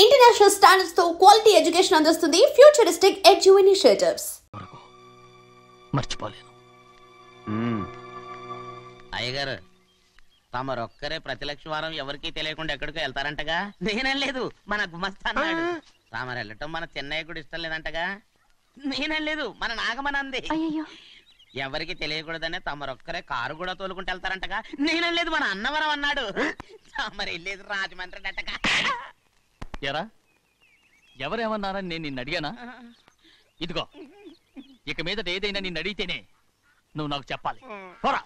International standards తో quality education అందిస్తుంది futuristic edu initiatives. మర్చిపోలేను. అయ్యగారు తమరొక్కరే ప్రతి లక్ష వారం ఎవరికీ తెలియకుండా ఎక్కడికో వెళ్తారంటగా? నేనేం లేదు, మన గుమస్తా అన్నాడు. తామరు వెళ్ళటం మన చెన్నయ్య కూడా ఇష్టం లేదంటగా? నేనేం లేదు, మన నాగమనంది. ఎవరికి తెలియకూడదనే తమరొక్కరే కారు కూడా తోలుకుంటూ వెళ్తారంటగా? నేనేం లేదు, మన అన్నవరం అన్నాడు. తమరు వెళ్ళేది రాజమండ్రి అంటగా? ఎరా ఎవరేమన్నారని నేను నిన్ను అడిగానా? ఇదిగో ఇక మీదట ఏదైనా నిన్ను అడిగితేనే నువ్వు నాకు చెప్పాలి. పోరా.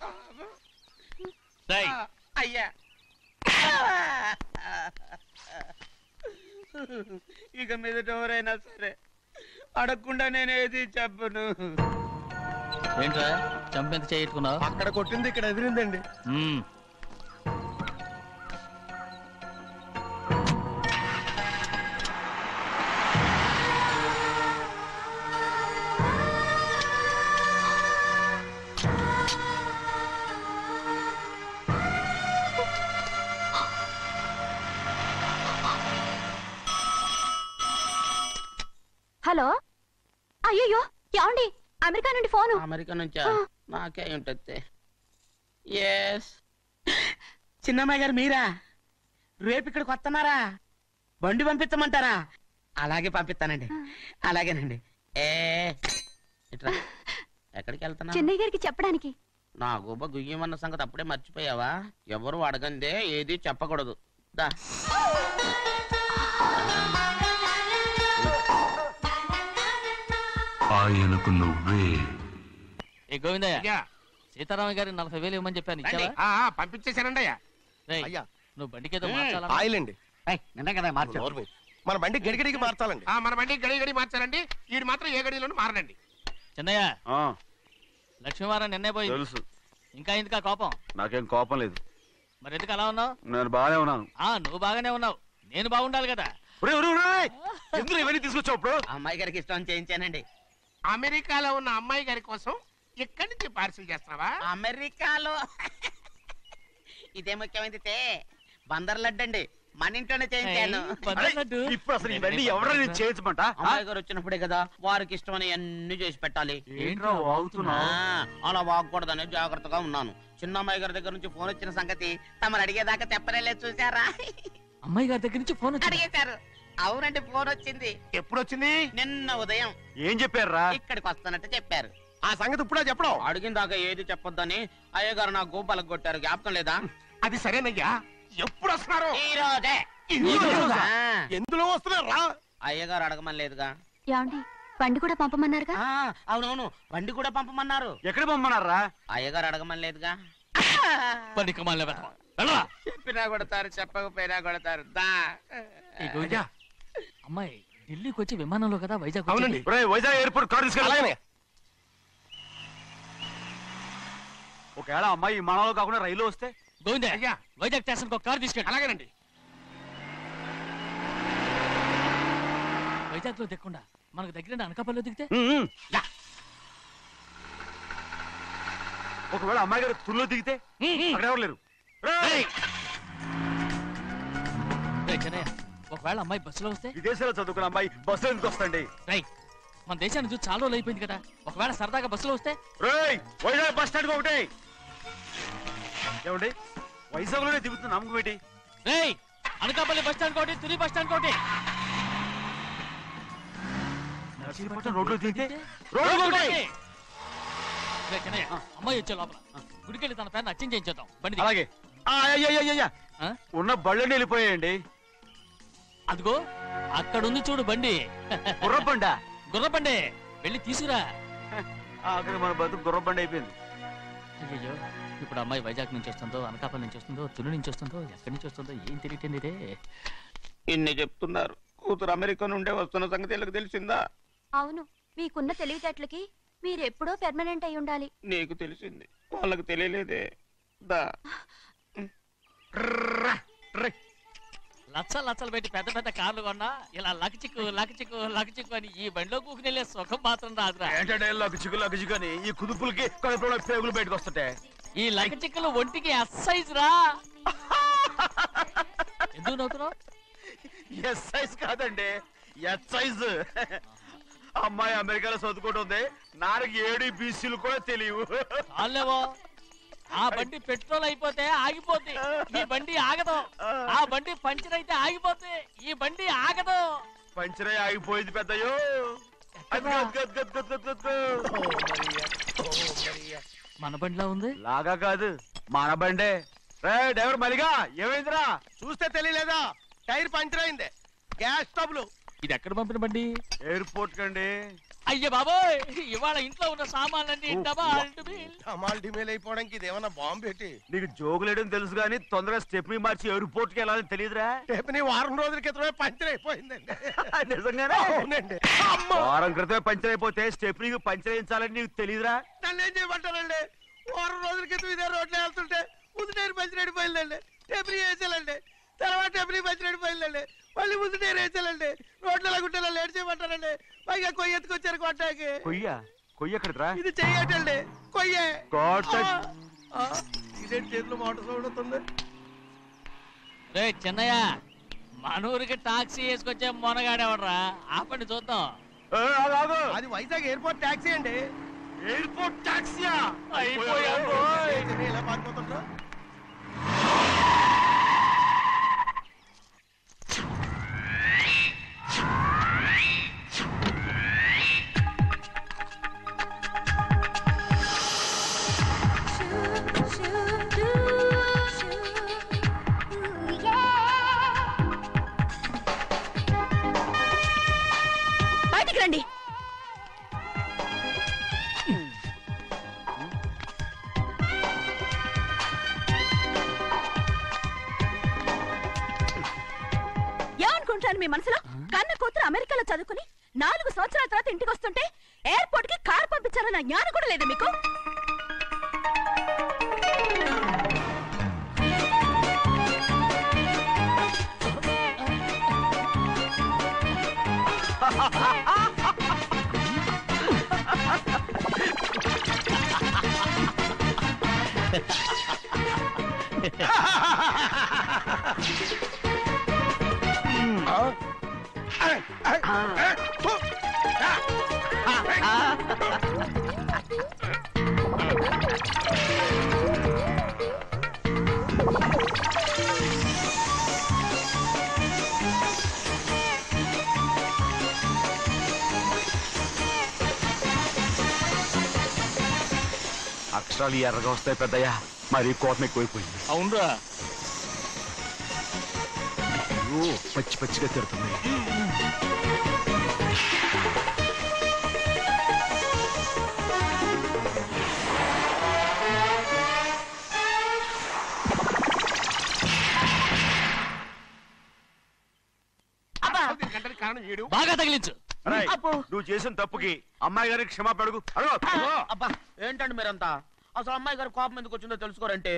అయ్యా ఇక మీదట ఎవరైనా సరే అడగకుండా నేను ఏది చెప్పను. ఏంట్రా చంపెంత చేయించుకున్నావు? అక్కడ కొట్టింది ఇక్కడ ఎదిరిందండి. హలో, అయ్యో ఏమండి? అమెరికా నుండి ఫోను. అమెరికా నుంచా? నాకే ఉంటుంది. ఎస్, చిన్నమ్మాయి గారు మీరా? రేపు ఇక్కడికి వస్తున్నారా? బండి పంపిస్తామంటారా? అలాగే పంపిస్తానండి. అలాగేనండి. ఇట్రా. ఎక్కడికి వెళ్తున్నా? చెన్నై గారికి చెప్పడానికి. నా గుబ్బ గుయ్యమన్న సంగతి అప్పుడే మర్చిపోయావా? ఎవరు అడగందే ఏది చెప్పకూడదు. దా. ఆయనకు నువ్వే. ఏ గోవిందయ్య, సీతారామయ్య గారి 40,000 ఇవ్వమని చెప్పాను. పంపించేశానండి అయ్యా. నువ్వు బండికేదో మార్చాలా? ఆయిల్ అండి. నిన్న కదా మార్చారు. మన బండి గడిగడికి మార్చాలండి. మన బండి గడిగడి మార్చాలండి. వీడు మాత్రం ఏ గడిలోనూ మారనండి. చిన్నయ్య, లక్ష్మీవారం నిన్నే పోయింది. తెలుసు. ఇంకా ఎందుకా కోపం? నాకేం కోపం లేదు. మరి ఎందుకు అలా ఉన్నావు? నేను బాగానే ఉన్నాను. నువ్వు బాగానే ఉన్నావు, నేను బాగుండాలి కదా. ఎందుకు ఇవన్నీ తీసుకొచ్చావు? ఇప్పుడు అమ్మాయి గారికి ఇష్టం చేయించానండి. అమెరికాలో ఉన్న అమ్మాయి గారి కోసం ఎక్కడి నుంచి పార్సిల్ చేస్తున్నావా? అమెరికాలో ఇదే ముఖ్యమైనది. బందర్ లడ్డు అండి, మన ఇంట్లోనే చేయించాను. ఇప్పుడు అసలు ఇవన్నీ ఎవరో నేను చేయించమంట? అమ్మాయి గారు వచ్చినప్పుడే కదా వారికి ఇష్టమని అన్ని చేసి పెట్టాలి. ఏంట్రా వాగుతున్నా? అలా వాగకూడదని జాగ్రత్తగా ఉన్నాను. చిన్న అమ్మాయి గారి దగ్గర నుంచి ఫోన్ వచ్చిన సంగతి తమరు అడిగేదాకా చెప్పలేదు. చూసారా? అమ్మాయి గారి దగ్గర నుంచి ఫోన్ అడిగేశారు. అవునండి, ఫోన్ వచ్చింది. ఎప్పుడు వచ్చింది? నిన్న ఉదయం. ఏం చెప్పారా? ఇక్కడికి వస్తానంటే చెప్పారు. ఆ సంగతి ఇప్పుడే చెప్పడం. అడిగిన దాకా ఏది చెప్పొద్దని అయ్యగారు నా గోపాలకు కొట్టారు. జ్ఞాపకం లేదా? అది సరేనయ్యా. ఎప్పుడు వస్తున్నారు? ఈ రోజే. ఎందులో వస్తున్నారా? అయ్యగారు అడగమని లేదుగా. ఏమండి, బండి కూడా పంపమన్నారుగా? అవునవును, బండి కూడా పంపమన్నారు. ఎక్కడ పంపమన్నారా? అయ్యగారు అడగమని లేదుగా. చెప్పినా కొడతారు, చెప్పకపోయినా కొడతారు. అమ్మాయి ఢిల్లీకి వచ్చి విమానంలో కదా వైజాగ్. అవునండి. వైజాగ్ ఎయిర్పోర్ట్ కార్ తీసుకెళ్ళి. ఒకవేళ అమ్మాయి విమానంలో కాకుండా రైలు వస్తే? గోవిందయ్య, వైజాగ్ స్టేషన్ ఒక కార్ తీసుకెళ్ళి. అలాగేనండి. వైజాగ్ లో దిక్కుండా మనకు దగ్గర అనకాపల్లిలో దిగితే? ఒకవేళ అమ్మాయి గారు తుల్లో దిగితే? అక్కడ ఎవరు లేరు. ఒకవేళ అమ్మాయి బస్సులో వస్తే? విదేశాల్లో చదువుకున్న అమ్మాయి బస్సులో ఎందుకు వస్తండి? మన దేశాన్ని చూసి చాలా రోజులు అయిపోయింది కదా. ఒకవేళ సరదాగా బస్సులో వస్తే? వైజాగ్ బస్ స్టాండ్ ఒకటి. ఏమండి, వైజాగ్ లోనే దిగుతున్న నమ్మకం ఏంటి? అనకాపల్లి బస్ స్టాండ్ కోటి, తుని బస్ స్టాండ్ కోటి. రోడ్లో దిగితే? అమ్మాయి వచ్చే లోపల గుడికెళ్ళి తన పేరుని అచ్చం చేయించేద్దాం. బండి అలాగే. ఉన్న బళ్ళని వెళ్ళిపోయాయండి. అదిగో అక్కడుంది చూడు బండి. గుర్రబండ. గుర్రబండి, వెళ్ళి తీసుకురా. అక్కడ మన బతుకు గుర్రబండి అయిపోయింది. అయ్యో, ఇప్పుడు అమ్మాయి వైజాగ్ నుంచి వస్తుందో, అనకాపల్లి నుంచి వస్తుందో, తుని నుంచి వస్తుందో, ఎక్కడి నుంచి వస్తుందో ఏం తెలియటండి ఇదే. ఇన్ని చెప్తున్నారు, కూతురు అమెరికా నుండే వస్తున్న సంగతి వీళ్ళకి తెలిసిందా? అవును, మీకున్న తెలివితేటలకి మీరెప్పుడో పెర్మనెంట్ అయి ఉండాలి. నీకు తెలిసింది, వాళ్ళకి తెలియలేదే. దా. లచ్చలు పెట్టి పెద్ద పెద్ద కార్లు కొన్నా ఇలా లకచిక్కు లకచిక్కు లకచిక్కు అని ఈ బండిలో కూకుని వెళ్ళే సుఖం మాత్రం రాదురా. ఏంటంటే లకచిక్కు అని ఈ కుదుపులకి కడుపులో పేగులు బయటకు వస్తుంటాయి. ఈ లకచిక్కులు ఒంటికి ఎక్సైజ్ రా. ఎందుకు నవ్వుతున్నావు? ఎస్ సైజ్ కాదండి, ఎస్ సైజ్. అమ్మాయి అమెరికాలో చదువుకుంటుంది, నాకు 7 బీసీలు కూడా తెలియవు. చాలేవో, ఆ బండి పెట్రోల్ అయిపోతే ఆగిపోద్ది, ఈ బండి ఆగదు. ఆ బండి పంచర్ అయితే ఆగిపోద్ది, ఈ బండి ఆగదు. పంచరై ఆగిపోయింది పెద్దయ్యో. మన బండిలా ఉంది. లాగా కాదు, మన బండే. రే డ్రైవర్ మలిగా, ఏమైందిరా? చూస్తే తెలియలేదా? టైర్ పంచర్ అయింది. గ్యాస్ స్టవ్లు. ఇది ఎక్కడ పంపిన బండి? ఎయిర్పోర్ట్ కండి. అయ్య బాబోయ్, ఇవాళ ఇంట్లో ఉన్న సామాన్లన్నీ డమాల్ డిమేల్ అయిపోవడానికి ఇదేమన్నా బాంబు పెట్టి. నీకు జోగులేయడం తెలుసు కానీ తొందరగా స్టెప్ని మార్చి ఎయిర్పోర్ట్ కి వెళ్ళాలని తెలియదురా? రేపు వారం రోజుల క్రితమే పంచర్ అయిపోయిందండి. నిజంగానే? అవునండి. వారం క్రితమే పంచర్ అయిపోతే స్టెప్నీకి పంచర్ వేయించాలని నీకు తెలియదురా? నన్ను ఏం చేయమంటారండి? వారం రోజుల క్రితం ఇదే రోడ్లో వెళ్తుంటే ముందు టైర్ పంచర్ అయిపోయిందండి. టెబ్రీ వేసాలండి, తర్వాత టెబ్రీ పంచర్ అయిపోయిందండి, మళ్ళీ ముందు టైర్ వేసాలండి. రోడ్లు ఎలా గుంటే లేట్ చేయమంటారండి. పైగా కొయ్య ఎత్తుకొచ్చారు కొట్టాకి. కొయ్య ఎక్కడిరా? ఇది చెయ్యటండి, కొయ్యే. కోట- ఇదేంటి చేతిలో మోటార్ సౌండ్ అవుతుంది? రే చిన్నయ్య, మన ఊరికి టాక్సీ వేసుకొచ్చే మొనగాడేవడరా? ఆపండి చూద్దాం. ఆగు, ఆగు. అది వైజాగ్ ఎయిర్పోర్ట్ ట్యాక్సీ అండి. ఎయిర్పోర్ట్ టాక్సీయా? అయిపోయాం రోయ్. ఎలా పారిపోతుంటారు? బయటికి రండి. ఏమనుకుంటాను మీ మనసులో? కన్న కూతురు అమెరికాలో చదువుకుని 4 సంవత్సరాల తర్వాత ఇంటికి వస్తుంటే ఎయిర్పోర్ట్ కి కార్ పంపించాలన్న జ్ఞానం కూడా లేదా మీకు? అక్షరాలు ఎర్రగా వస్తాయి పెద్దయ్యా, మరి కోపం ఎక్కువైపోయింది. అవునరా, పచ్చి పచ్చిగా తిడుతుంది. కారణం ఏడు. బాగా తగిలించు. అరేయ్, నువ్వు చేసిన తప్పుకి అమ్మాయి గారికి క్షమాపణ అడుగు. అబ్బా ఏంటండి మీరంతా? అసలు అమ్మాయి గారు కోపం ఎందుకు వచ్చిందో తెలుసుకోరంటే,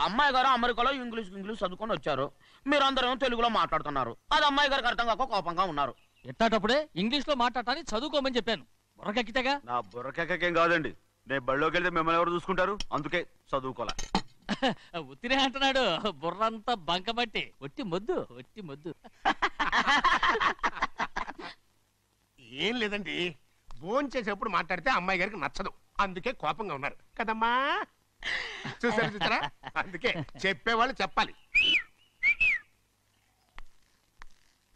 అమ్మాయి గారు అమెరికాలో ఇంగ్లీష్ చదువుకొని వచ్చారు, మీరందరూ తెలుగులో మాట్లాడుతున్నారు. అది అమ్మాయి గారికి అర్థం కాక కోపంగా ఉన్నారు. ఎట్టాటప్పుడే ఇంగ్లీష్ లో మాట్లాడటానికి చదువుకోమని చెప్పాను. బుర్రకెక్కితేగా. నా బుర్రకేకేం కాదండి, నేను బళ్ళోకి వెళ్తే మిమ్మల్ని ఎవరు చూసుకుంటారు, అందుకే చదువుకోలే. ఉత్తినే అంటున్నాడు, బుర్రంతా బంకబట్టి. ఒట్టి మొద్దు, ఒట్టి మొద్దు. ఏం లేదండి, భోజనం చేసేప్పుడు మాట్లాడితే అమ్మాయి గారికి నచ్చదు, అందుకే కోపంగా ఉన్నారు కదమ్మా. చూసారా? అందుకే చెప్పేవాళ్ళు చెప్పాలి.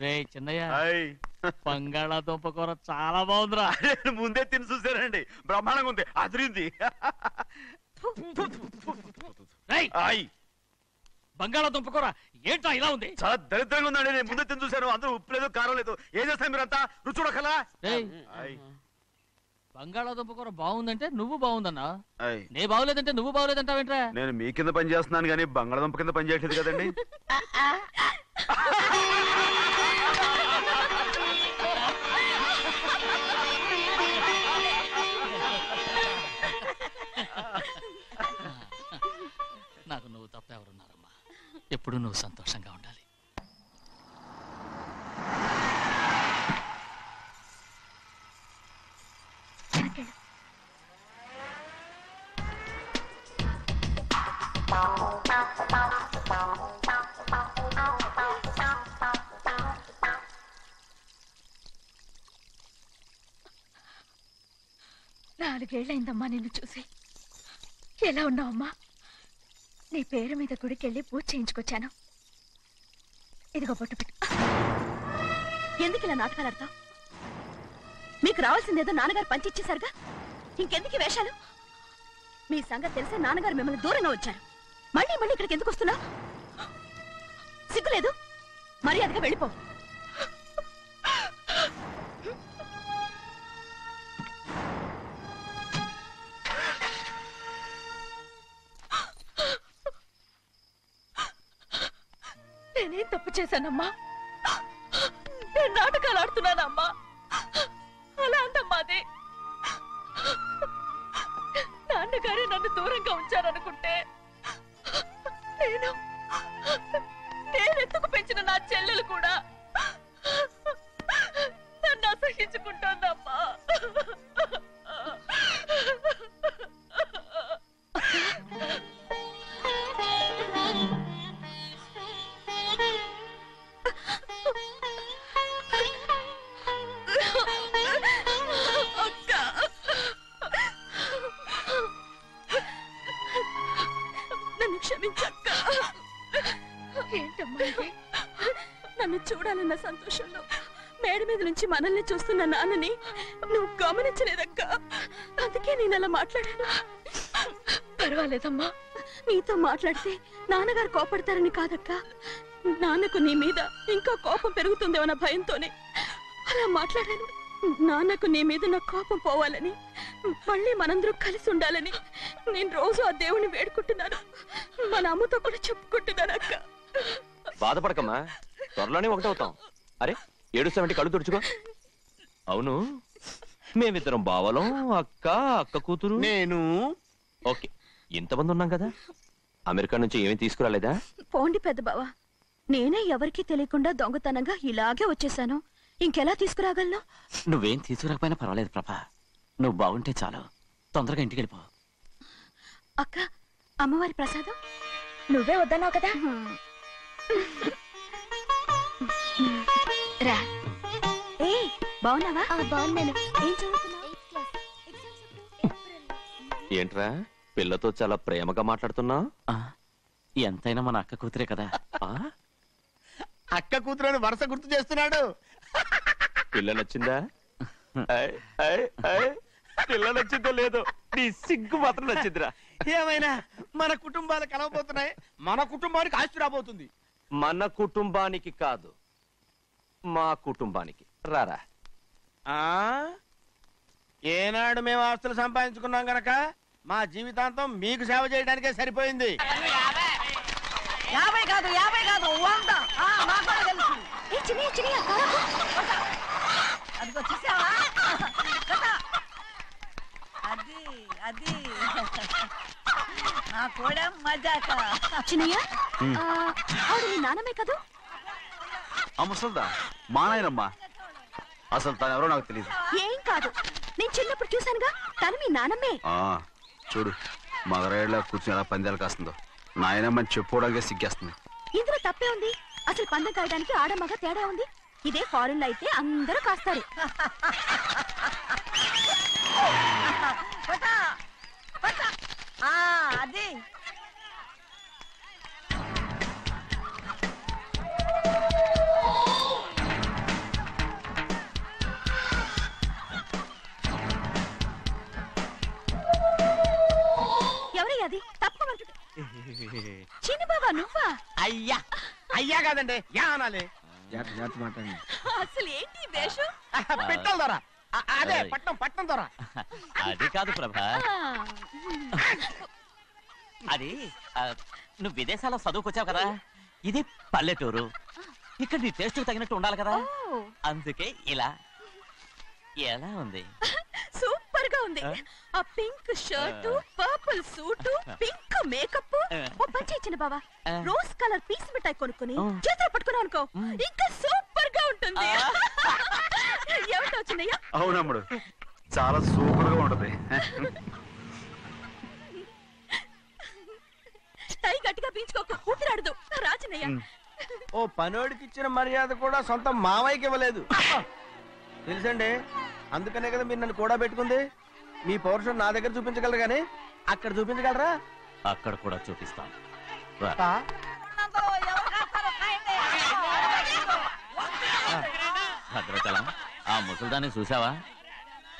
రే చిన్నయ్య, హాయ్. బంగాళాదుంప కూర చాలా బాగుందిరా. ముందే తిని చూసానండి, బ్రహ్మాండంగా ఉంది, అదిరింది. రేయ్, హాయ్. బంగాళాదుంప కూర ఏంటా ఇలా ఉంది? చాలా దరిద్రంగా ఉందండి, నేను ముందే తిని చూశాను, అందరూ ఉప్పు లేదు కారం లేదు. ఏం చేస్తాను మీరంతా? రుచి చూడకలా. రేయ్, హాయ్. బంగాళాదుంప కూర బాగుందంటే నువ్వు బాగుందన్నా, హాయ్. నే బాగులేదంటే నువ్వు బాగులేదంటావేంట్రా? నేను మీ కింద పని చేస్తున్నాను కానీ బంగాళదుంప కింద పని చేయట్లేదు కదండి. నాకు నువ్వు తప్ప ఎవరున్నారమ్మా? ఎప్పుడు నువ్వు సంతోషంగా ఉండాలి. 4 ఏళ్ళైందమ్మా నిన్ను చూసి. ఎలా ఉన్నావమ్మా? నీ పేరు మీద గుడికెళ్ళి పూజ చేయించుకొచ్చాను. ఇదిగో బొట్టు పెట్టు. ఎందుకు ఇలా నాటకాలు ఆడతావు? మీకు రావాల్సిందేదో నాన్నగారు పంచిచ్చేశారుగా, ఇంకెందుకు వేషాలు? మీ సంగతి తెలిసే నాన్నగారు మిమ్మల్ని దూరంగా వచ్చారు. మళ్ళీ మళ్ళీ ఇక్కడికి ఎందుకు వస్తున్నా? సిగ్గులేదు? మర్యాదగా వెళ్ళిపో. నేనేం తప్పు చేశానమ్మా? నేను నాటకాలు ఆడుతున్నానమ్మా. అలా అందమ్మా అది. నాన్నగారే నన్ను దూరంగా ఉంచారనుకుంటే నేనెత్తుకు పెంచిన నా చెల్లెలు కూడా నన్ను అసహించుకుంటోందమ్మా. నన్ను చూడాలన్న సంతోషంలో మేడ మీద నుంచి మనల్ని చూస్తున్న నాన్నని నువ్వు గమనించలేదక్కా. అందుకే నేను అలా మాట్లాడాను. పర్వాలేదమ్మా, నీతో మాట్లాడితే నాన్నగారు కోపడతారని కాదక్కా. నాన్నకు నీ మీద ఇంకా కోపం పెరుగుతుందేమన్న భయంతోనే అలా మాట్లాడాను. నాన్నకు నీ మీద నా కోపం పోవాలని, మళ్ళీ మనందరూ కలిసి ఉండాలని నేను రోజు ఆ దేవుని వేడుకుంటున్నాను. మన అమ్మతో కూడా చెప్పుకుంటున్నాను అక్క. బాధపడకమ్మా, త్వరలోనే ఒకటవుతాం. అరే ఏడుస్తామంటే కళ్ళు తుడుచుకో. అవును, మేమిద్దరం బావలం, అక్క కూతురు, నేను. ఓకే, ఇంతమంది ఉన్నాం కదా. అమెరికా నుంచి ఏమీ తీసుకురాలేదా? పోండి పెద్ద బావా, నేనే ఎవరికీ తెలియకుండా దొంగతనంగా ఇలాగే వచ్చేసాను. ఇంకెలా తీసుకురాగలను? నువ్వేం తీసుకురాకపోయినా పర్వాలేదు ప్రభా, నువ్వు బాగుంటే చాలు. తొందరగా ఇంటికి వెళ్ళిపో. అక్క, అమ్మవారి ప్రసాదం నువ్వే వద్దన్నావు కదా. రా. ఏ బాగున్నావా? బాగున్నాను. ఏం చదువుతున్నావు? ఏంట్రా పిల్లతో చాలా ప్రేమగా మాట్లాడుతున్నావు? ఎంతైనా మన అక్క కూతురే కదా. అక్క కూతురు వరుస గుర్తు చేస్తున్నాడు. పిల్ల నచ్చిందా? పిల్ల నచ్చిందో లేదో, నీ సిగ్గు మాత్రం నచ్చిందిరా. ఏమైనా మన కుటుంబాలు కలవబోతున్నాయి. మన కుటుంబానికి ఆస్తి రాబోతుంది. మన కుటుంబానికి కాదు, మా కుటుంబానికి. రారా. ఏనాడు మేము ఆస్తులు సంపాదించుకున్నాం గనక మా జీవితాంతం మీకు సేవ చేయడానికే సరిపోయింది. 50 కాదు 100. అది వచ్చేసావా? అది నా కూడా మజాక. చిన్నయ్య, ఆవిడ నీ నాన్నమే కదా? ముసల్దా మా నాయనమ్మా. అసలు తను ఎవరో నాకు తెలియదు. ఏం కాదు, నేను చిన్నప్పుడు చూశానుగా, తను మీ నాన్నమే. చూడు మగరాయిలా కూర్చుని ఎలా పందాలు కాస్తుందో. నాయనమ్మని చెప్పుకోవడానికి సిగ్గేస్తుంది. ఇందులో తప్పే ఉంది? అసలు పందెం కాయడానికి ఆడమగ తేడా ఉంది. ఇదే ఫారెన్ లో అయితే అందరూ కాస్తారు. అది ఎవరయ్యా అది? తప్పమంటు చిన్న బాబా నువ్వా? అయ్యా అయ్యా కాదండి, యా అనాలి. అసలు ఏంటి వేషం? పెట్టాలి దొర. అదే పట్నం దొర. అది కాదు ప్రభా, అది నువ్వు విదేశాల్లో చదువుకొచ్చావు కదా, ఇది పల్లెటూరు. ఇక్కడ నీ టేస్ట్ తగినట్టు ఉండాలి కదా, అందుకే ఇలా. ఎలా ఉంది? సూపర్ గా ఉంది. ఆ pink shirt, purple suit, pink makeup. ఓ పని ఇచ్చిన బావా, రోజ్ కలర్ పీస్ మిఠాయి కొనుక్కుని చేతులు పట్టుకున్నావు అనుకో, ఇంకా సూపర్ గా ఉంటుంది. ఎవరితో వచ్చిందయ్యా? అవునమ్ముడు, చాలా సూపర్ గా ఉంటది. టై గట్టిగా పీంచుకోకు, ఊపిరాడదు. రాజనయ్య, ఓ పనోడికి ఇచ్చిన మర్యాద కూడా సొంత మావయ్యకి ఇవ్వలేదు తెలుసండి. అందుకనే కదా మీరు నన్ను కూడా పెట్టుకుంది. మీ పౌరుషం నా దగ్గర చూపించగలరు కానీ అక్కడ చూపించగలరా? అక్కడ కూడా చూపిస్తాను రా. భద్రాచలం ఆ ముసలిదాన్ని చూసావా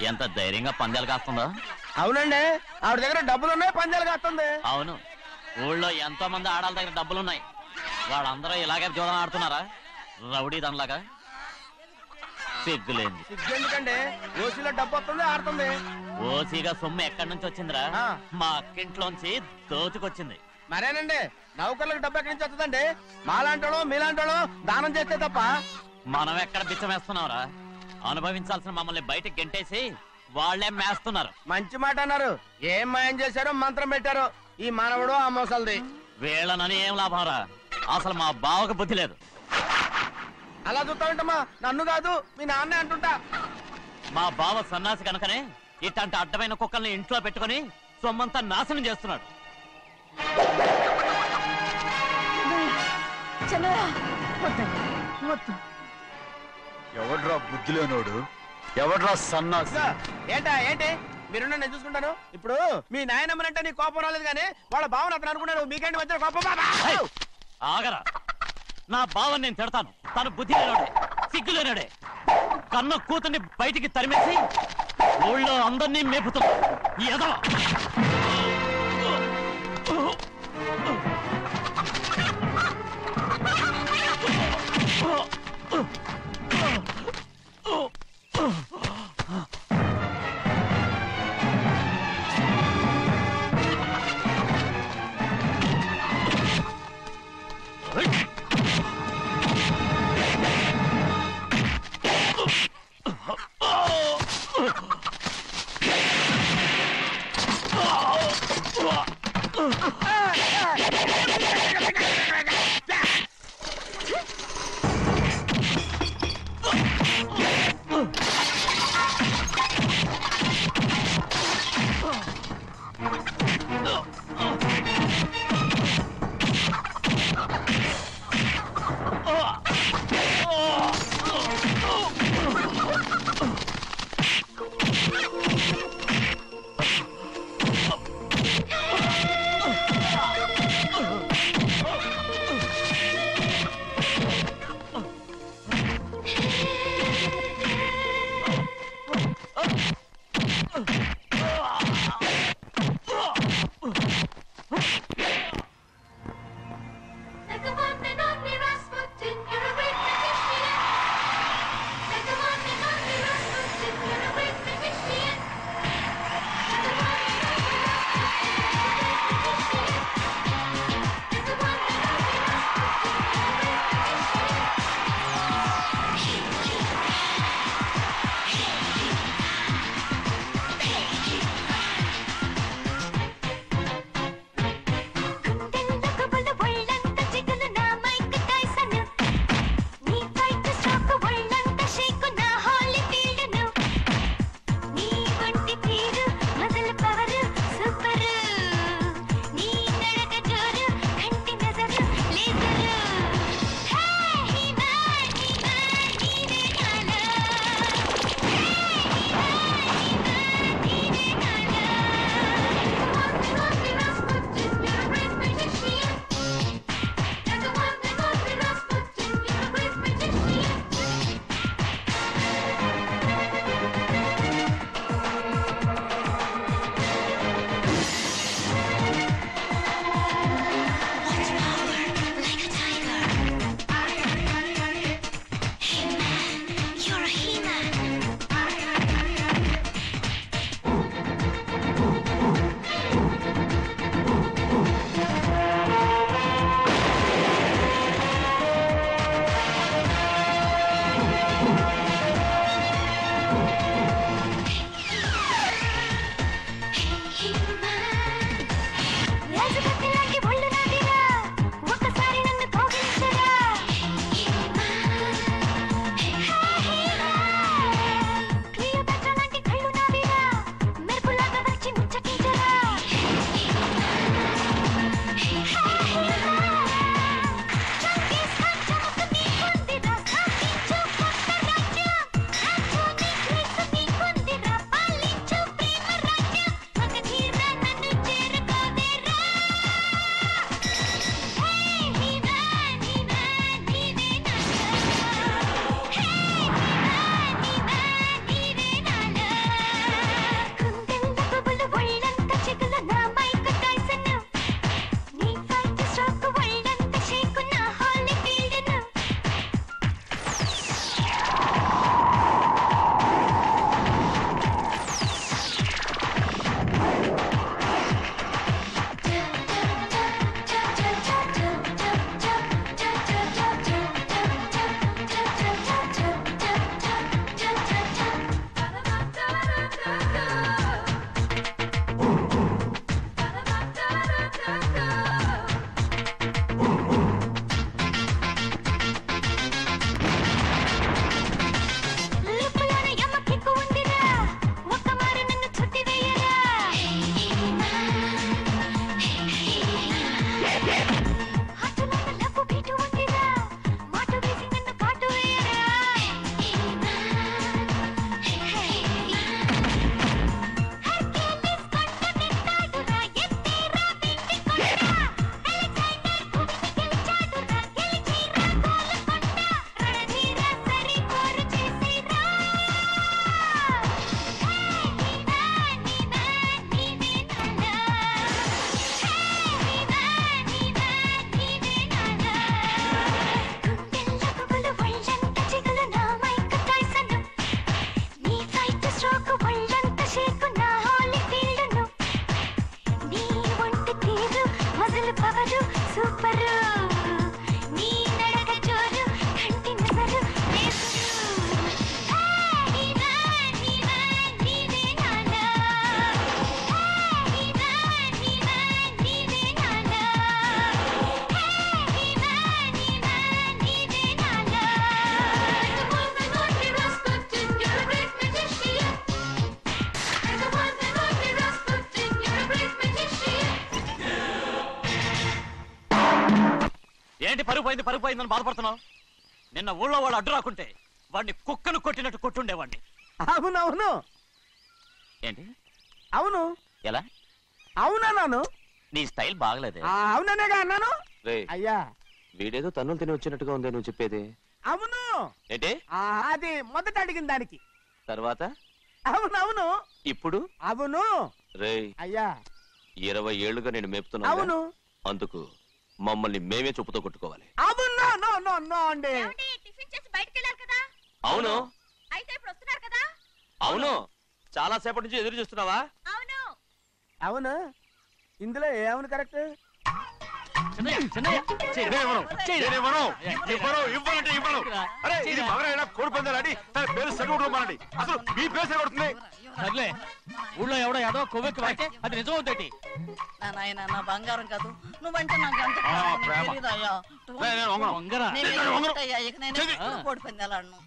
ఎంత ధైర్యంగా పందాలు కాస్తుందో? అవునండి, ఆవిడ దగ్గర డబ్బులు ఉన్నాయి, పందాలు కాస్తుంది. అవును, ఊళ్ళో ఎంతో మంది ఆడాళ్ళ దగ్గర డబ్బులున్నాయి. వాళ్ళందరూ ఇలాగే జోదం ఆడుతున్నారా రౌడీ దానిలాగా? సిగ్గులేంది. ఎందుకండి ఓసీలో డబ్బు వస్తుంది, ఆడుతుంది. ఓసీగా సొమ్ము ఎక్కడి నుంచి వచ్చిందిరా? ఆ. మా అక్కింట్లోంచి దోచుకొచ్చింది. మరేనండి, నౌకర్లకు డబ్బు ఎక్కడి నుంచి వస్తుందండి? మాలాంటోళ్ళు మీలాంటోళ్ళు దానం చేస్తే తప్ప. మనం ఎక్కడ బిచ్చమేస్తున్నావురా? అనుభవించాల్సిన మమ్మల్ని బయటకు గెంటేసి వాళ్లే మేస్తున్నారు. మంచి మాట అన్నారు. ఏం మాయం చేశారో మంత్రం పెట్టారో ఈ మానవుడు ఆ మోసల్ది. వీళ్ళనని ఏం లాభం రా? అసలు మా బావకు బుద్ధి లేదు. అలా చూస్తా ఉంటామా? నన్ను కాదు మీ నాన్నే అంటుంటా. మా బావ సన్నాసి కనుకనే ఇట్లాంటి అడ్డమైన కుక్కల్ని ఇంట్లో పెట్టుకుని సొమ్మంతా నాశనం చేస్తున్నాడు. ఎవడ్రా బుద్ధి లేనోడు? ఎవడ్రా సన్నాసి? ఏంటా ఏంటి? మీరు నేను చూసుకుంటాను. ఇప్పుడు మీ నాయనమ్మనంటే నీ కోపం రాలేదు కానీ వాళ్ళ భావన అతను అనుకున్నాడు. మీకేంటి మధ్య కోపం? ఆగరా, నా బావని నేను తిడతాను. తను బుద్ధి లేనోడే, సిగ్గు లేనోడే. కన్న కూతుర్ని బయటికి తరిమేసి ఊళ్ళో అందరినీ మేపుతున్నా ఈ ఎదవ. Oh! ఏంటి పరుగు పోయిందని బాధపడుతున్నావు? నిన్న ఊళ్ళో వాళ్ళు అడ్డు రాకుంటే వాడిని కుక్కను కొట్టినట్టు కొట్టుండేవాడిని. అవునవును. ఏంటి? అవును. ఎలా? అవునన్నాను. నీ స్టైల్ బాగలేదే. అవుననేగా అన్నాను. అయ్యా వీడేదో తన్నులు తిని వచ్చినట్టుగా ఉంది నువ్వు చెప్పేది. అవును. ఏంటి? అది మొదట అడిగిన దానికి. తర్వాత? అవునవును. ఇప్పుడు? అవును. రే అయ్యా 20 ఏళ్లుగా నేను మేపుతున్నా. అవును. అందుకు మమ్మల్ని మేమే చెప్పుతో కొట్టుకోవాలి. అవును. నో అండి. టిఫిన్ చేసి బయటికి వెళ్ళాలి కదా. అవును. అయితే ఇప్పుడు వస్తున్నారు కదా. అవును. చాలా సేపటి నుంచి ఎదురు చూస్తున్నావా? అవును. అవును. ఇందులో ఏమవును కరెక్ట్? సర్లే, ఊళ్ళో ఎవడో ఏదో కొవ్వెక్కి వాడితే అది నిజం అవుతాయి. నా బంగారం కాదు నువ్వంటే నాకు అంత తెలీదయ్యా. ఇక నేను కోడి పందాలను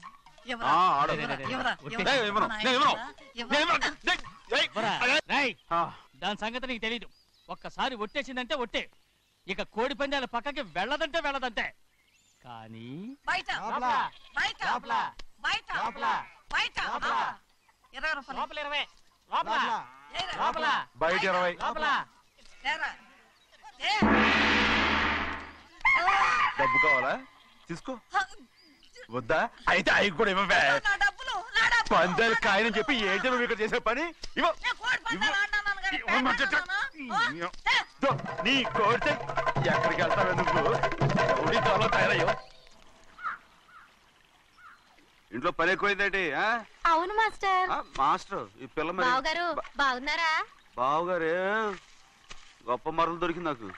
దాని సంగతి నీకు తెలీదు. ఒక్కసారి ఒట్టేసిందంటే ఒట్టే. ఇక కోడి పందాల పక్కకి వెళ్ళదంటే వెళ్ళదంటే. కానీ బయట బయట బయట బయట 20 రూపాయలు లోపల 20 లోపల బయట 20 డబ్బు కావాలా? తీసుకో. వద్దా? అయితే అవి కూడా ఇవ్వవే. పందాలు కాయని చెప్పి ఏంటి నువ్వు ఇక్కడ చేసే పని? నీ కోరితే ఎక్కడికి వెళ్తావే నువ్వు? ఉడితో తయారయ్యో. ఇంట్లో పని ఎక్కువైందేంటి? అవును మాస్టర్. మాస్టర్ ఈ పిల్ల మరి బావగారు బాగున్నారా? బావుగారే గొప్ప మరలు దొరికింది నాకు.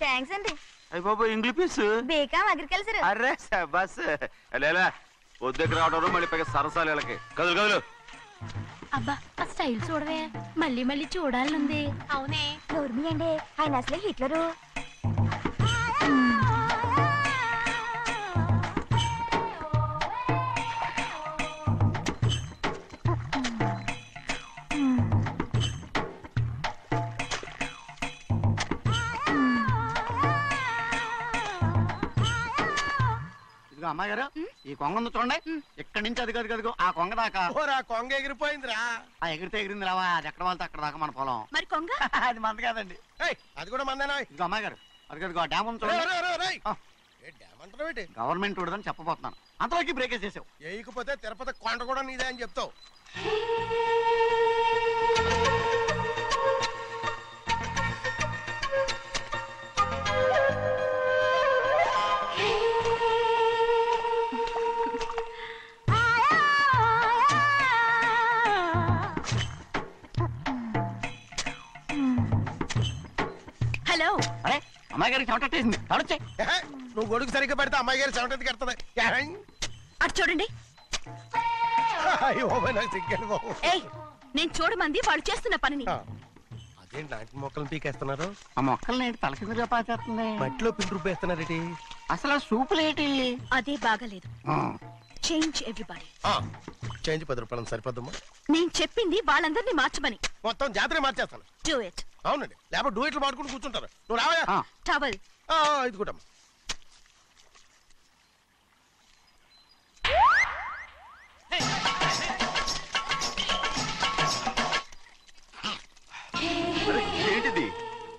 థ్యాంక్స్ అండి. అయ్యి బాబు ఇంగ్లీష్ పీస్ బేకాం అగ్రికల్చర్. అరే బస్ లేలా వద్దకు రావడం మళ్ళీ పైగా సరసాలు వీళ్ళకి. కదులు కదులు. అబ్బా ఆ స్టైల్ చూడవే, మళ్ళీ మళ్ళీ చూడాలనుంది. అవునే నోర్మి అండి, ఆయన అసలే హిట్లరు. అమ్మాయి గారు ఈ కొంగ ఉంది చూడండి. ఇక్కడి నుంచి అది కదిగో ఆ కొంగ దాకా. కొంగ ఎగిరిపోయిందిరా. ఆ ఎగిరితే ఎగిరింది రావా, అది ఎక్కడ వాళ్ళతో అక్కడ దాకా మన పొలం. మరి కొంగ అది మంద కాదండి. అది కూడా మందేనా? ఇదిగో అమ్మాయి గారు అది కదిగో డ్యామ్ ఉంది చూడండి. గవర్నమెంట్ ఉండదని చెప్పబోతున్నాను, అంతలోకి బ్రేక్ చేసావు. వేయకపోతే తిరుపతి కొండ కూడా నీదే అని చెప్తావు. హలో. అరే అమ్మాయి గారికి చెమటేసింది, తడొచ్చే. నువ్వు గొడుగు సరిగ్గా పెడితే అమ్మాయి గారి చెమటది కడుతుంది. అటు చూడండి. ఏయ్, నేను చూడమంది వాళ్ళు చేస్తున్న పనిని. అదేంటి నాటి మొక్కలను పీకేస్తున్నారు? ఆ మొక్కల్ని తల కిందగా పాచేస్తుంది. మట్టిలో పిండి రూపేస్తున్నారేటి? అసలు సూపులేటి? అదే బాగాలేదు. Change everybody. చేంజ్ 10 రూపాయలు సరిపోద్దమ్మా. నేను చెప్పింది వాళ్ళందరినీ మార్చమని. మొత్తం జాతర మార్చేస్తాను. Do it. అవునండి, లేకపోతే డూయిట్లు మాడుకుంటూ కూర్చుంటారు. నువ్వు రావా? టవల్ ఇది కూడా ఏంటిది?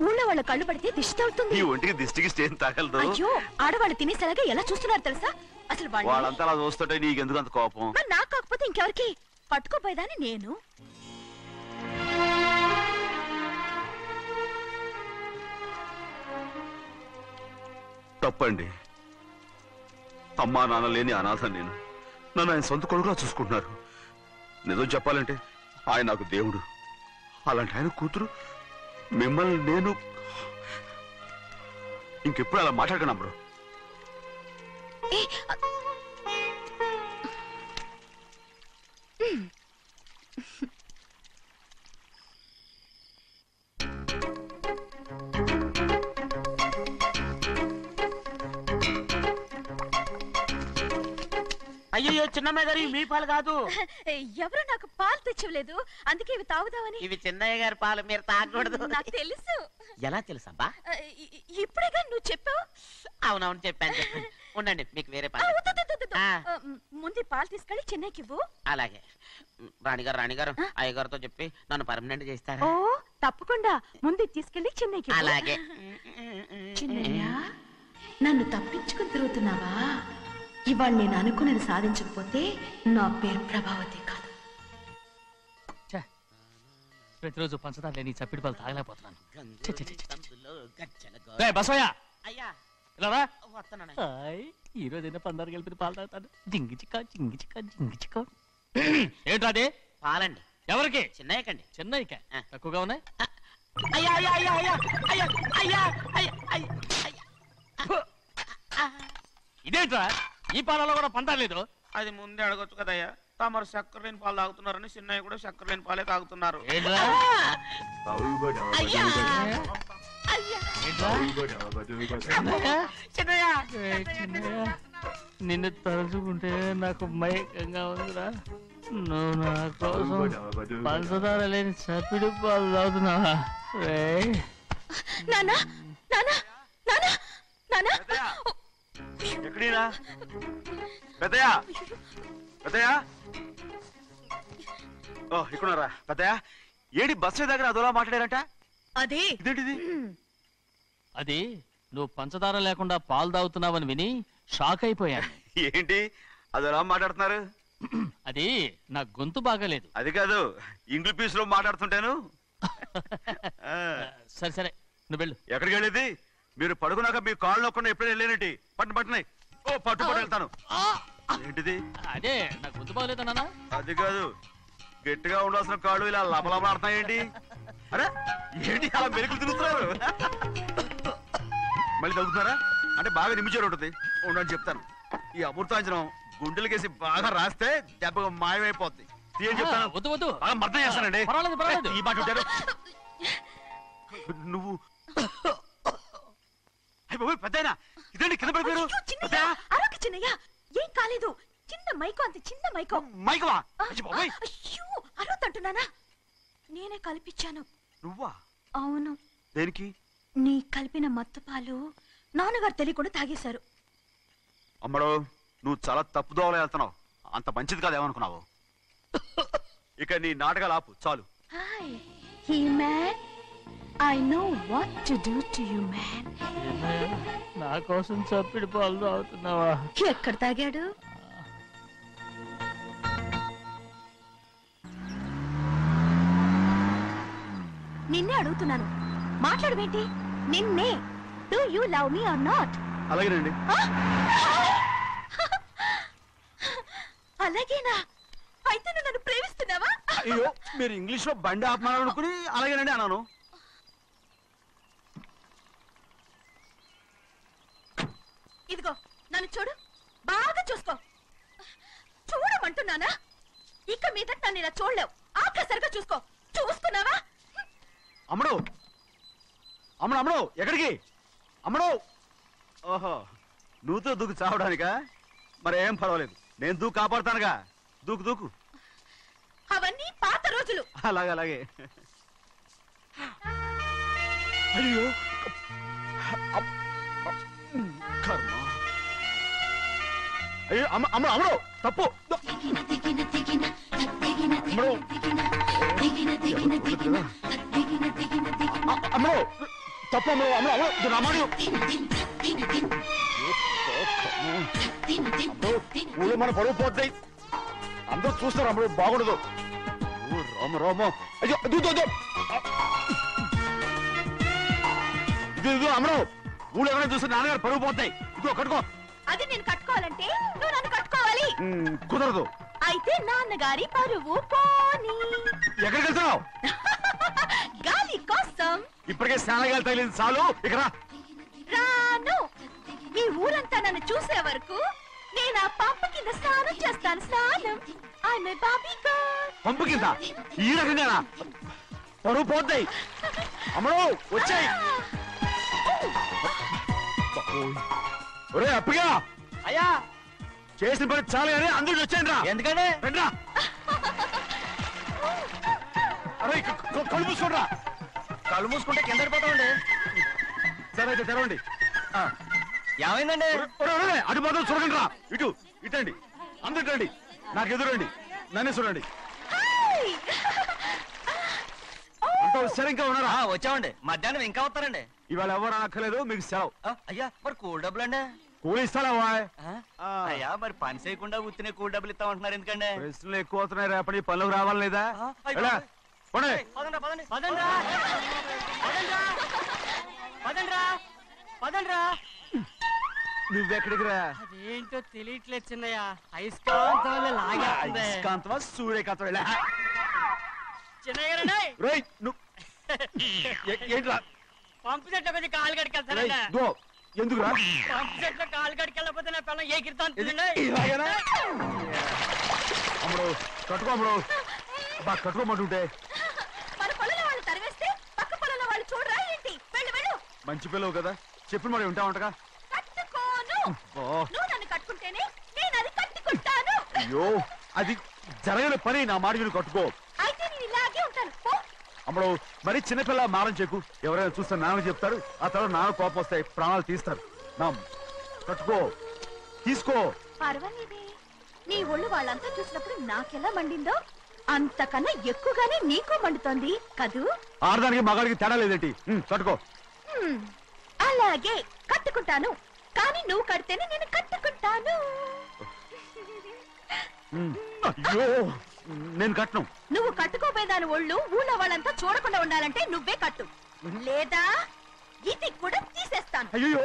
ఊళ్ళో వాళ్ళ కళ్ళు పడితే దిష్టి తగులుతుంది. ఈ ఒంటికి దిష్టికి స్టేన్ తగలదు. అయ్యో, ఆడవాళ్ళు తినేసేలాగా ఎలా చూస్తున్నారు తెలుసా? అసలు వాళ్ళంతా అలా చూస్తుంటే నీకెందుకు అంత కోపం? మరి నాకు కాకపోతే ఇంకెవరికి? పట్టుకోపోయేదాన్ని నేను. తప్పండి. అమ్మా నాన్న లేని అనాథ నేను. నన్ను ఆయన సొంత కొడుకులా చూసుకుంటున్నారు. నిజం చెప్పాలంటే ఆయన నాకు దేవుడు. అలాంటి ఆయన కూతురు మిమ్మల్ని నేను ఇంకెప్పుడు అలా మాట్లాడకను అప్పుడు. అయ్యో చిన్నమ్మాయి గారు మీ పాలు కాదు. ఎవరు నాకు పాలు తెచ్చివ్వలేదు, అందుకే ఇవి తాగుదామని. ఇవి చిన్నయ్య గారి పాలు, మీరు తాగకూడదు. నాకు తెలుసు. ఎలా తెలుసబ్బా? ఇప్పుడేగా నువ్వు చెప్పావు. అవునవును చెప్పాను. ఉండండి, మీకు వేరే పాలు. ముందు పాలు తీసుకెళ్ళి చెన్నైకి ఇవ్వు. అలాగే. రాణిగారు అయ్యగారితో చెప్పి నన్ను పర్మనెంట్ చేస్తారా? ఓ తప్పకుండా, ముందు తీసుకెళ్ళి చెన్నైకి. అలాగే. చిన్నయ్య, నన్ను తప్పించుకుని తిరుగుతున్నావా? ఇవాళ నేను అనుకున్నది సాధించకపోతే నా పేరు ప్రభావతి కాదు. ప్రతిరోజు పంచదార లేని చప్పిడి పాలు తాగలేకపోతున్నాను. ఈ రోజైనా పందారు కలిపి పాలు తాగుతాను. జింగి చిక్క జింగి చిక్క జింగి చిక్క. ఏంట్రా అదే? పాలండి. ఎవరికి? చిన్నయ్యకండి. చెన్నైకా? తక్కువగా ఉన్నాయి. ఇదేంట్రా, ఈ పాలలో కూడా పందా లేదు? అది ముందే అడగొచ్చు కదయ్యా. తమరు చక్కెర లేని పాలు తాగుతున్నారని చిన్నయ్య కూడా చక్కెర లేని పాలే తాగుతున్నారు. నిన్ను తలుచుకుంటే నాకు మైకంగా ఉందిరా. నువ్వు నా కోసం పంచదార లేని చప్పిడి పాలు తాగుతున్నావా? నానా నానా నానా నానా ఎక్కడీరా పెద్దయా? పెద్దయా, ఓ ఇక్కడున్నారా? పెద్దయా, ఏడి బస్సు దగ్గర అదోలా మాట్లాడారంట. అది ఇదేంటిది? అది నువ్వు పంచదార లేకుండా పాలు తాగుతున్నావని విని షాక్ అయిపోయాను. ఏంటి అదోలా మాట్లాడుతున్నారు? అది నా గొంతు బాగాలేదు. అది కాదు, ఇంగ్లీష్ పీస్ లో మాట్లాడుతుంటాను. సరే సరే, నువ్వు వెళ్ళు. ఎక్కడికి వెళ్ళేది? మీరు పడుకున్నాక మీ కాళ్ళు నొక్కకుండా ఎప్పుడైనా వెళ్ళేనంటి? పట్టునాయి. ఓ పట్టు వెళ్తాను. ఏంటిది? అదే నా గొంతు బాగలేదు నాన్న. అది కాదు, గట్టిగా ఉండాల్సిన కాళ్ళు ఇలా లబలబలాడుతున్నాయేంటి? అరే ఏంటి అలా మెరుకులు తిరుగుతున్నారు? మళ్ళీ తగ్గుతున్నారా? అంటే బాగా నిమిషాలు ఉంటుంది. ఉండని చెప్తాను. ఈ అమృతాంజనం గుండెలకేసి బాగా రాస్తే దెబ్బగా మాయమైపోద్ది. తీయని చెప్తాను. వద్దు వద్దు, బాగా మర్దం చేస్తానండి. పర్వాలేదు. ఈ మాట ఉంటారు నువ్వు. పెద్దయినా ఇదండి కింద పడిపోయారు. చిన్నయ్య, ఏం కాలేదు. చిన్న మైకో, అంత చిన్న మైకో. మైకవా? అయ్యో అరవతంటున్నానా? నేనే కల్పించాను. నువ్వా? అవును. దేనికి? నీ కలిపిన మత్తు పాలు నాన్నగారు తెలియకుండా తాగేశారు. అమ్మడో, నువ్వు చాలా తప్పుదోవలో వెళ్తున్నావు. అంత మంచిది కాదేమనుకున్నావు? ఇక నీ నాటకాలు ఆపు చాలు. Hi he man, I know what to do to you man. నా కోసం చప్పిడి పాలు తాగుతున్నావా? ఎక్కడ తాగాడు? నిన్నే అడుగుతున్నాను, మాట్లాడవేంటి? నిన్నే. Do you love me or not? అలాగేనండి. అలాగేనా? అయితే నువ్వు నన్ను ప్రేమిస్తున్నావా? అయ్యో, మీరు ఇంగ్లీష్ లో బండి ఆపమాలనుకుని అలాగేనండి అన్నాను. ఇదిగో నన్ను చూడు, బాగా చూసుకో. చూడమంటున్నానా? ఇక మీద నన్ను ఇలా చూడలేవు. ఆఖసరిగా చూసుకో. చూసుకున్నావా? అమ్మడు అమ్మడు అమ్మడు, ఎక్కడికి? అమ్మడు. ఓహో, నువ్వుతో దూకు చావడానికా? మరేం పర్వాలేదు, నేను దూకు కాపాడుతానుగా. దూకు దూకు. అవన్నీ పాత రోజులు. అలాగే అలాగే. అయ్యో కర్మ. అయ్యో అమ్మ అమ్మ అమ్మడు తప్పు. అమ్మడు తప్పు. అమ్మడు అమ్మడు అమ్మడు రామాడు. ఊళ్ళో మన పరువు పోతాయి, అందరూ చూస్తారు. అమ్మడు బాగుండదు. రామ రామ. అయ్యో ఇది అమ్మడు, ఊళ్ళో ఎవరైనా చూస్తే నాన్నగారు పరువు పోతాయి. ఇదిగో కట్టుకో. అది నేను కట్టుకోవాలంటే నువ్వు నన్ను కట్టుకోవాలి. కుదరదు. అయితే నాన్నగారి పరువు పోనీ. ఎక్కడికి వెళ్తున్నావు? గాలి కోసం. ఇప్పటికే స్నానగాలి తగిలింది చాలు. ఇక్కడ రాను. ఈ ఊరంతా నన్ను చూసే వరకు నేను ఆ పంపు కింద స్నానం చేస్తాను. స్నానం. I'm a Barbie girl. పంపు కింద ఈ రకంగా పరువు పోతాయి. అమ్మడు వచ్చాయి. ఒరే అప్పగా. అయ్యా చేసిన పని చాలు కానీ అందరూ వచ్చాను రా. ఎందుకంటే రండిరా. అరే కళ్ళు మూసుకోండిరా. కళ్ళు మూసుకుంటే కింద పడిపోతామండి. సరే అయితే తెరవండి. ఏమైందండి? అటు మాత్రం చూడండి రా. ఇటు ఇటండి, అందరు ఇటండి, నాకు ఎదురండి, నన్నే చూడండి. అంతా సరే ఇంకా ఉన్నారా? వచ్చామండి. మధ్యాహ్నం ఇంకా వస్తారండి. ఇవాళ ఎవరు అనక్కర్లేదు, మీకు సెలవు. అయ్యా మరి కూల్ డబ్బులు అండి? కూలి ఇస్తారా? అయ్యా మరి పని చేయకుండా ఉత్తినే కూల్ డబ్బులు ఇస్తామంటున్నారు ఎందుకండి? ప్రశ్నలు ఎక్కువ అవుతున్నాయి, రేపటి పనులకు రావాలి లేదా? నువ్వెక్కడికి రా? అదేంటో తెలియట్లేదు చిన్నయ్య. అయస్కాంతం వల్ల లాగేస్తుంది. అయస్కాంతమా సూర్యకాంతం? చిన్నయ్య ఏంట్రా? పంపు చెట్లు కొంచెం కాలు కడికెళ్తానండి. ఎందుకురా? పంపు చెట్లు కాలు కడికెళ్ళకపోతే నా పిల్లలు ఏ కిర్తాను అమ్ముడు కట్టుకో. అమ్ముడు బా కట్టుకోమంటుంటే మన పొలంలో వాళ్ళు తరివేస్తే పక్క పొలంలో వాళ్ళు చూడరా ఏంటి? వెళ్ళు వెళ్ళు. మంచి పిల్లవు కదా, చెప్పిన మరి ఉంటావంటగా. కట్టుకోను. నువ్వు నన్ను కట్టుకుంటేనే నేను అది కట్టుకుంటాను. అయ్యో అది జరగని పని, నా మాట విని కట్టుకో. అయితే నేను ఇలాగే ఉంటాను. పో. అమ్మడు మరి చిన్నపిల్ల మారం చెక్కు. ఎవరైనా చూస్తే నాన్న చెప్తారు, ఆ తర్వాత నాన్న కోపం వస్తాయి, ప్రాణాలు తీస్తారు. నా కట్టుకో, తీసుకో. పర్వాలేదే, నీ ఒళ్ళు వాళ్ళంతా చూసినప్పుడు నాకెలా మండిందో అంతకన్నా ఎక్కువగానే నీకు మండుతోంది కదూ. ఆడదానికి మగాడికి తేడా లేదేంటి? కట్టుకో. అలాగే కట్టుకుంటాను, కానీ నువ్వు కడితేనే నేను కట్టుకుంటాను. అయ్యో నేను కట్టను. నువ్వు కట్టుకోపోయేదాని ఒళ్ళు ఊళ్ళో వాళ్ళంతా చూడకుండా ఉండాలంటే నువ్వే కట్టు, లేదా ఇది కూడా తీసేస్తాను. అయ్యో